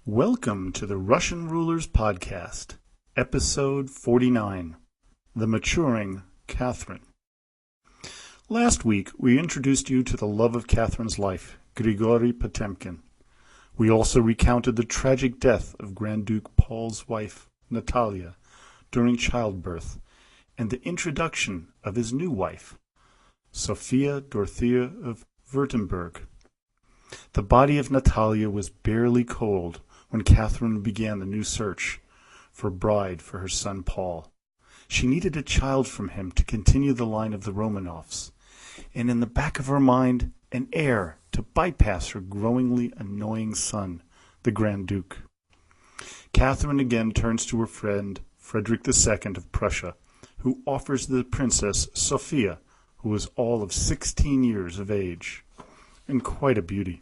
Welcome to the Russian Rulers Podcast, Episode 49, The Maturing Catherine. Last week, we introduced you to the love of Catherine's life, Grigory Potemkin. We also recounted the tragic death of Grand Duke Paul's wife, Natalia, during childbirth, and the introduction of his new wife, Sophia Dorothea of Württemberg. The body of Natalia was barely cold when Catherine began the new search for a bride for her son Paul. She needed a child from him to continue the line of the Romanovs, and in the back of her mind, an heir to bypass her growingly annoying son, the Grand Duke. Catherine again turns to her friend Frederick II of Prussia, who offers the princess Sophia, who was all of 16 years of age, and quite a beauty.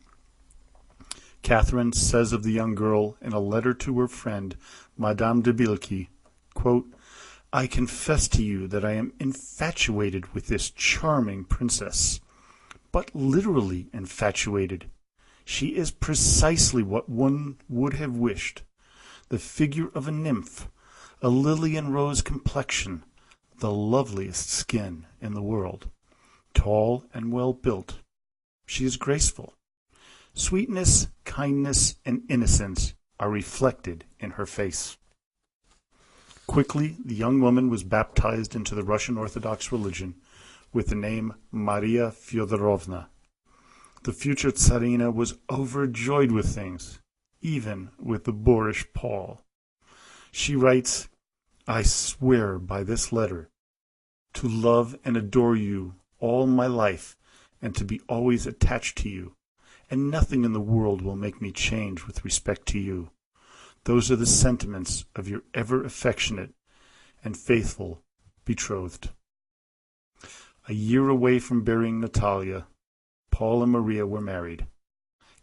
Catherine says of the young girl in a letter to her friend, Madame de Bilky, quote, "I confess to you that I am infatuated with this charming princess, but literally infatuated. She is precisely what one would have wished, the figure of a nymph, a lily and rose complexion, the loveliest skin in the world, tall and well built. She is graceful. Sweetness, kindness, and innocence are reflected in her face." Quickly, the young woman was baptized into the Russian Orthodox religion with the name Maria Fyodorovna. The future Tsarina was overjoyed with things, even with the boorish Paul. She writes, "I swear by this letter to love and adore you all my life and to be always attached to you, and nothing in the world will make me change with respect to you. Those are the sentiments of your ever affectionate and faithful betrothed." A year away from burying Natalia, Paul and Maria were married.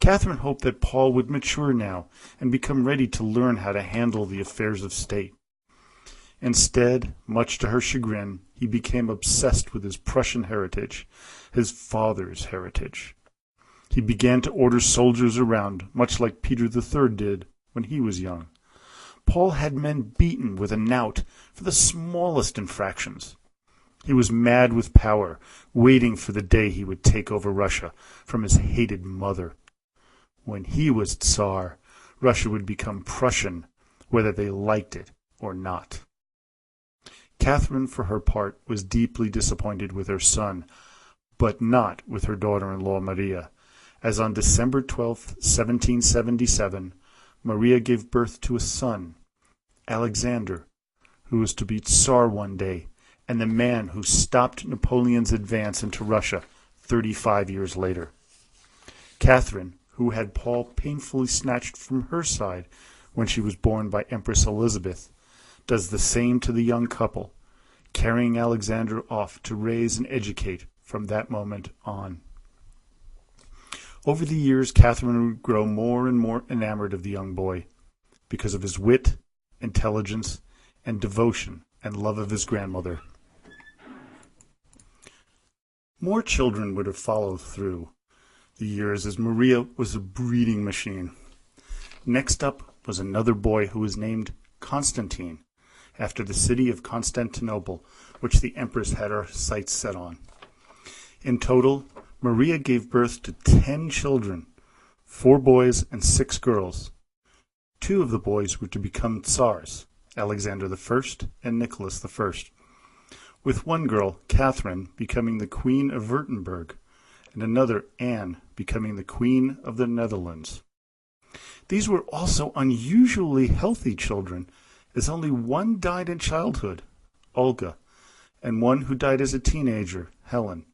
Catherine hoped that Paul would mature now and become ready to learn how to handle the affairs of state. Instead, much to her chagrin, he became obsessed with his Prussian heritage, his father's heritage. He began to order soldiers around, much like Peter III did when he was young. Paul had men beaten with a knout for the smallest infractions. He was mad with power, waiting for the day he would take over Russia from his hated mother. When he was Tsar, Russia would become Prussian, whether they liked it or not. Catherine, for her part, was deeply disappointed with her son, but not with her daughter-in-law Maria, as on December 12, 1777, Maria gave birth to a son, Alexander, who was to be Tsar one day, and the man who stopped Napoleon's advance into Russia 35 years later. Catherine, who had Paul painfully snatched from her side when she was born by Empress Elizabeth, does the same to the young couple, carrying Alexander off to raise and educate from that moment on. Over the years, Catherine would grow more and more enamored of the young boy because of his wit, intelligence, and devotion and love of his grandmother. More children would have followed through the years as Maria was a breeding machine. Next up was another boy who was named Constantine, after the city of Constantinople, which the Empress had her sights set on. In total, Maria gave birth to 10 children, 4 boys and 6 girls. 2 of the boys were to become Tsars, Alexander I and Nicholas I, with one girl, Catherine, becoming the Queen of Württemberg, and another, Anne, becoming the Queen of the Netherlands. These were also unusually healthy children, as only one died in childhood, Olga, and one who died as a teenager, Helen.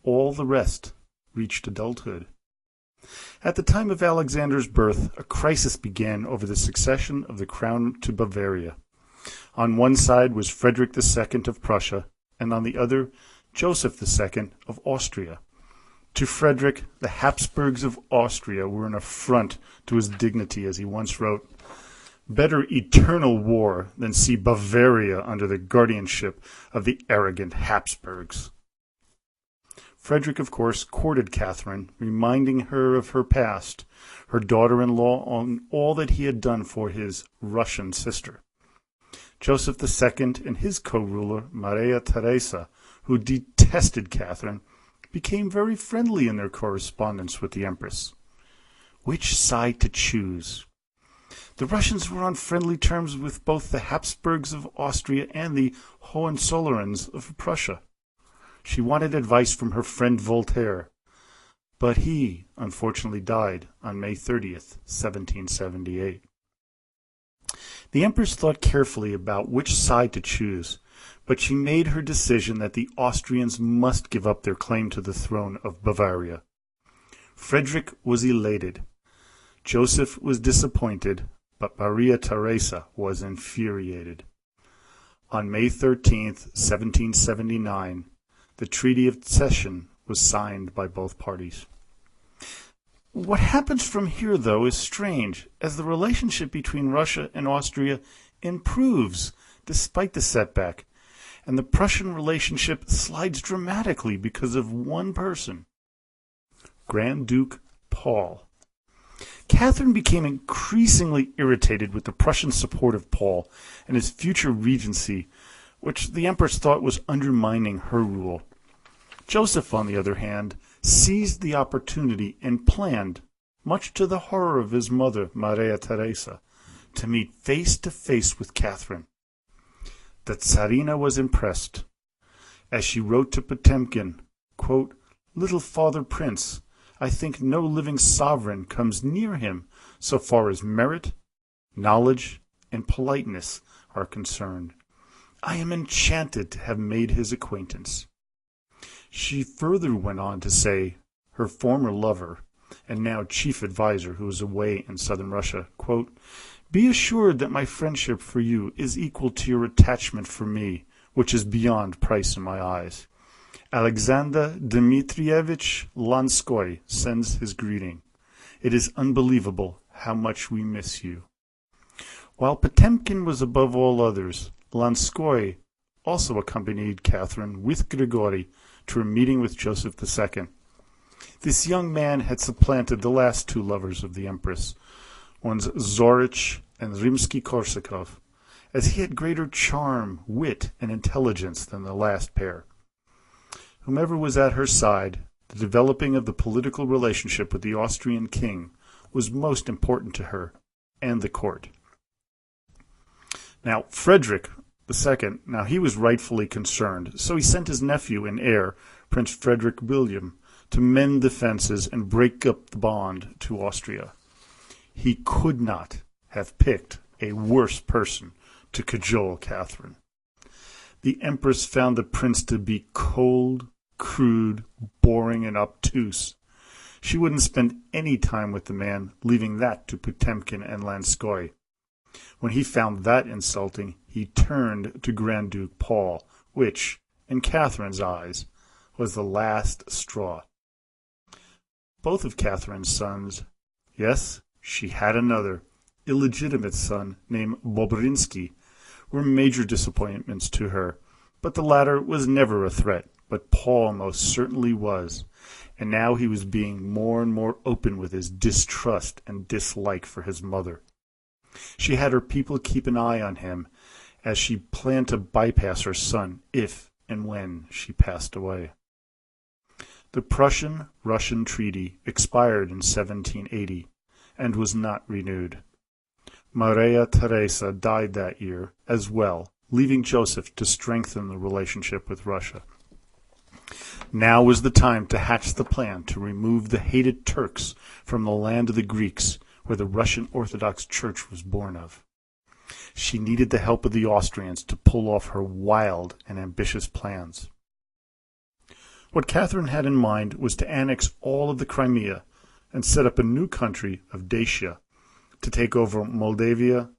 All the rest reached adulthood. At the time of Alexander's birth, a crisis began over the succession of the crown to Bavaria. On one side was Frederick II of Prussia, and on the other, Joseph II of Austria. To Frederick, the Habsburgs of Austria were an affront to his dignity, as he once wrote, "Better eternal war than see Bavaria under the guardianship of the arrogant Habsburgs." Frederick, of course, courted Catherine, reminding her of her past, her daughter-in-law, on all that he had done for his Russian sister. Joseph II and his co-ruler, Maria Theresa, who detested Catherine, became very friendly in their correspondence with the Empress. Which side to choose? The Russians were on friendly terms with both the Habsburgs of Austria and the Hohenzollerns of Prussia. She wanted advice from her friend Voltaire, but he unfortunately died on May 30th, 1778. The Empress thought carefully about which side to choose, but she made her decision that the Austrians must give up their claim to the throne of Bavaria. Frederick was elated. Joseph was disappointed, but Maria Theresa was infuriated. On May 13th, 1779, the Treaty of Cession was signed by both parties. What happens from here, though, is strange, as the relationship between Russia and Austria improves despite the setback, and the Prussian relationship slides dramatically because of one person, Grand Duke Paul. Catherine became increasingly irritated with the Prussian support of Paul and his future regency, which the Empress thought was undermining her rule. Joseph, on the other hand, seized the opportunity and planned, much to the horror of his mother, Maria Theresa, to meet face to face with Catherine. The Tsarina was impressed. As she wrote to Potemkin, quote, "Little Father Prince, I think no living sovereign comes near him so far as merit, knowledge, and politeness are concerned. I am enchanted to have made his acquaintance." She further went on to say her former lover, and now chief adviser who was away in southern Russia, quote, "Be assured that my friendship for you is equal to your attachment for me, which is beyond price in my eyes. Alexander Dmitrievich Lanskoy sends his greeting. It is unbelievable how much we miss you." While Potemkin was above all others, Lanskoy also accompanied Catherine with Grigori to a meeting with Joseph II. This young man had supplanted the last two lovers of the Empress, ones Zorich and Rimsky-Korsakov, as he had greater charm, wit, and intelligence than the last pair. Whomever was at her side, the developing of the political relationship with the Austrian king was most important to her and the court. Now, Frederick II, he was rightfully concerned, so he sent his nephew and heir, Prince Frederick William, to mend the fences and break up the bond to Austria. He could not have picked a worse person to cajole Catherine. The Empress found the prince to be cold, crude, boring, and obtuse. She wouldn't spend any time with the man, leaving that to Potemkin and Lanskoy. When he found that insulting, he turned to Grand Duke Paul, which, in Catherine's eyes, was the last straw. Both of Catherine's sons, yes, she had another, illegitimate son named Bobrinsky, were major disappointments to her, but the latter was never a threat, but Paul most certainly was, and now he was being more and more open with his distrust and dislike for his mother. She had her people keep an eye on him, as she planned to bypass her son if and when she passed away. The Prussian-Russian treaty expired in 1780 and was not renewed. Maria Theresa died that year as well, leaving Joseph to strengthen the relationship with Russia. Now was the time to hatch the plan to remove the hated Turks from the land of the Greeks, where the Russian Orthodox Church was born of. She needed the help of the Austrians to pull off her wild and ambitious plans. What Catherine had in mind was to annex all of the Crimea and set up a new country of Dacia to take over Moldavia,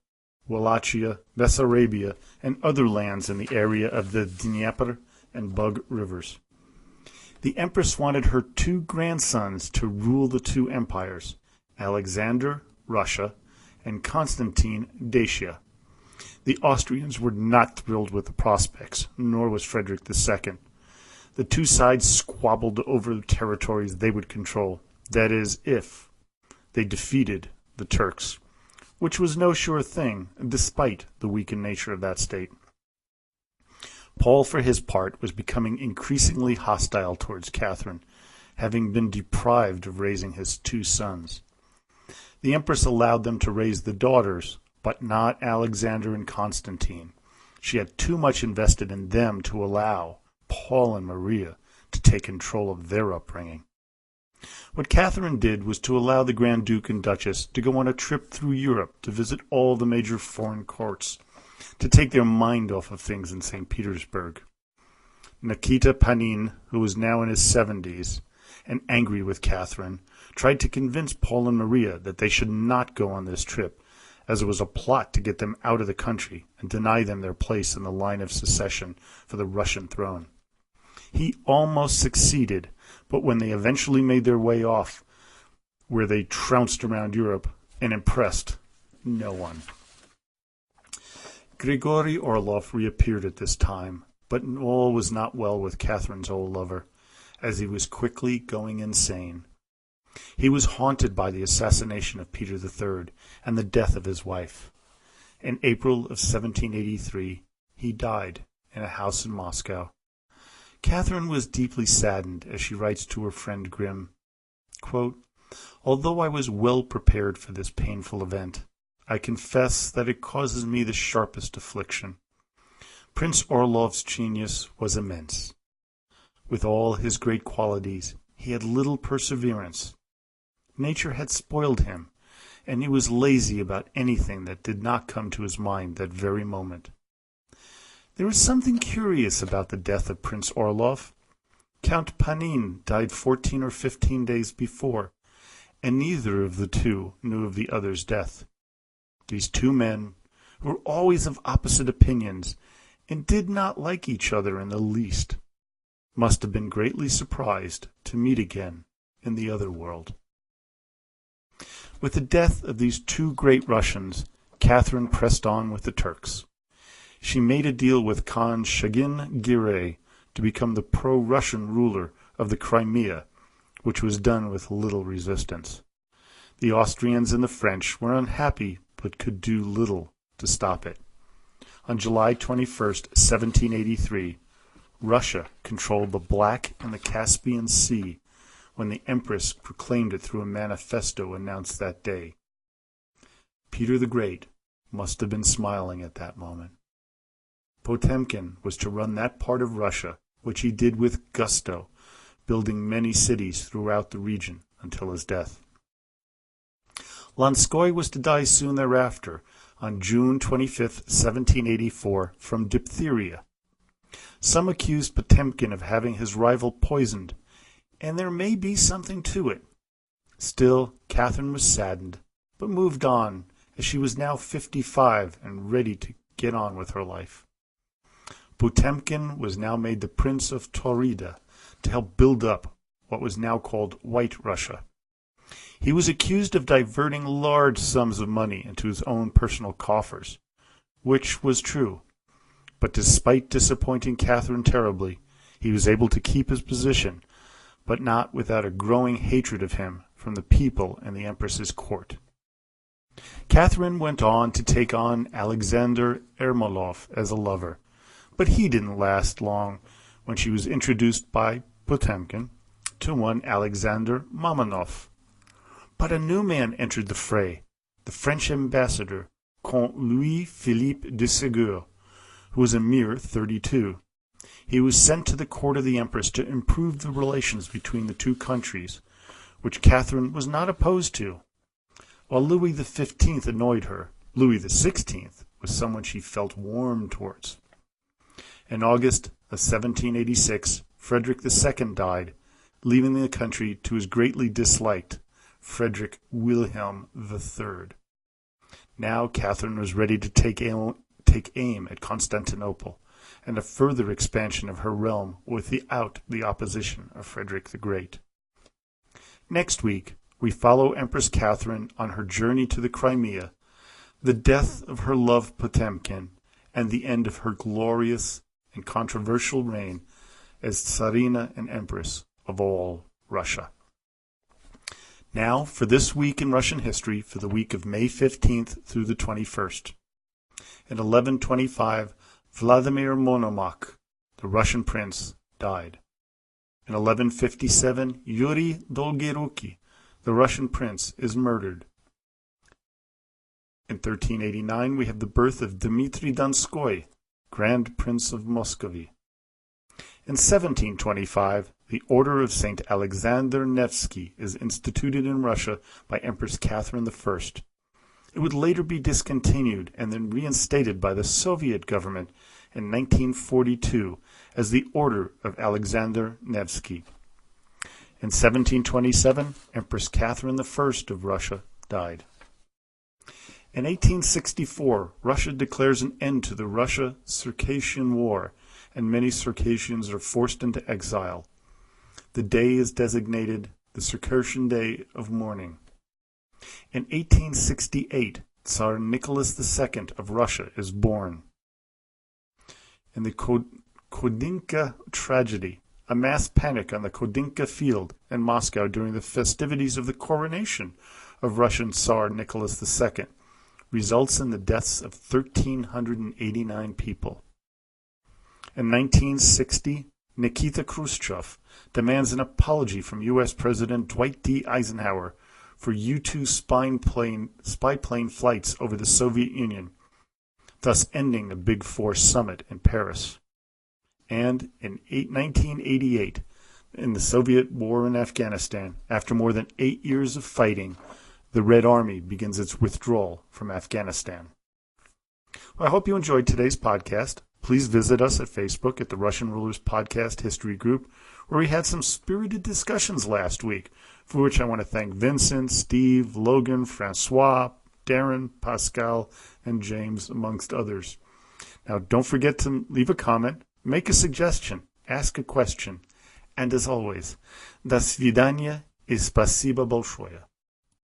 Wallachia, Bessarabia, and other lands in the area of the Dnieper and Bug rivers. The Empress wanted her two grandsons to rule the two empires, Alexander, Russia, and Constantine, Dacia. The Austrians were not thrilled with the prospects, nor was Frederick II. The two sides squabbled over the territories they would control, that is, if they defeated the Turks, which was no sure thing, despite the weakened nature of that state. Paul, for his part, was becoming increasingly hostile towards Catherine, having been deprived of raising his two sons. The empress allowed them to raise the daughters, but not Alexander and Constantine. She had too much invested in them to allow Paul and Maria to take control of their upbringing. What Catherine did was to allow the Grand Duke and Duchess to go on a trip through Europe to visit all the major foreign courts, to take their mind off of things in St. Petersburg. Nikita Panin, who was now in his 70s, and angry with Catherine, tried to convince Paul and Maria that they should not go on this trip, as it was a plot to get them out of the country and deny them their place in the line of succession for the Russian throne. He almost succeeded, but when they eventually made their way off, where they trounced around Europe and impressed no one. Grigory Orlov reappeared at this time, but all was not well with Catherine's old lover, as he was quickly going insane. He was haunted by the assassination of Peter III and the death of his wife. In April of 1783, he died in a house in Moscow. Catherine was deeply saddened as she writes to her friend Grimm, quote, "Although I was well prepared for this painful event, I confess that it causes me the sharpest affliction. Prince Orlov's genius was immense. With all his great qualities, he had little perseverance. Nature had spoiled him, and he was lazy about anything that did not come to his mind that very moment. There is something curious about the death of Prince Orlov. Count Panin died 14 or 15 days before, and neither of the two knew of the other's death. These two men were always of opposite opinions and did not like each other in the least, must have been greatly surprised to meet again in the other world." With the death of these two great Russians, Catherine pressed on with the Turks. She made a deal with Khan Shagin Giray to become the pro-Russian ruler of the Crimea, which was done with little resistance. The Austrians and the French were unhappy but could do little to stop it. On July 21st, 1783, Russia controlled the Black and the Caspian Sea when the Empress proclaimed it through a manifesto announced that day. Peter the Great must have been smiling at that moment. Potemkin was to run that part of Russia, which he did with gusto, building many cities throughout the region until his death. Lanskoy was to die soon thereafter, on June 25, 1784, from diphtheria. Some accused Potemkin of having his rival poisoned, and there may be something to it. Still, Catherine was saddened, but moved on, as she was now 55 and ready to get on with her life. Potemkin was now made the Prince of Taurida to help build up what was now called White Russia. He was accused of diverting large sums of money into his own personal coffers, which was true. But despite disappointing Catherine terribly, he was able to keep his position, but not without a growing hatred of him from the people and the Empress's court. Catherine went on to take on Alexander Ermolov as a lover, but he didn't last long when she was introduced by Potemkin to one Alexander Mamonov. But a new man entered the fray, the French ambassador, Comte Louis-Philippe de Ségur, who was a mere 32. He was sent to the court of the Empress to improve the relations between the two countries, which Catherine was not opposed to. While Louis XV annoyed her, Louis XVI was someone she felt warm towards. In August of 1786, Frederick II died, leaving the country to his greatly disliked Frederick Wilhelm III. Now Catherine was ready to take aim at Constantinople and a further expansion of her realm without the opposition of Frederick the Great. Next week, we follow Empress Catherine on her journey to the Crimea, the death of her love Potemkin, and the end of her glorious and controversial reign as Tsarina and Empress of all Russia. Now for this week in Russian history for the week of May 15th through the 21st. In 1125, Vladimir Monomakh, the Russian prince, died. In 1157, Yuri Dolgoruki, the Russian prince, is murdered. In 1389, we have the birth of Dmitry Donskoy, Grand Prince of Muscovy. In 1725, the Order of St. Alexander Nevsky is instituted in Russia by Empress Catherine I. It would later be discontinued and then reinstated by the Soviet government in 1942 as the Order of Alexander Nevsky. In 1727, Empress Catherine I of Russia died. In 1864, Russia declares an end to the Russia-Circassian War, and many Circassians are forced into exile. The day is designated the Circassian Day of Mourning. In 1868, Tsar Nicholas II of Russia is born. In the Kodinka tragedy, a mass panic on the Kodinka field in Moscow during the festivities of the coronation of Russian Tsar Nicholas II results in the deaths of 1,389 people. In 1960, Nikita Khrushchev demands an apology from U.S. President Dwight D. Eisenhower for U-2 spy plane flights over the Soviet Union, thus ending the Big Four summit in Paris. And in 1988, in the Soviet war in Afghanistan, after more than 8 years of fighting, the Red Army begins its withdrawal from Afghanistan. Well, I hope you enjoyed today's podcast. Please visit us at Facebook at the Russian Rulers Podcast History Group, where we had some spirited discussions last week, for which I want to thank Vincent, Steve, Logan, Francois, Darren, Pascal, and James, amongst others. Now, don't forget to leave a comment, make a suggestion, ask a question, and as always, до свидания и спасибо большое.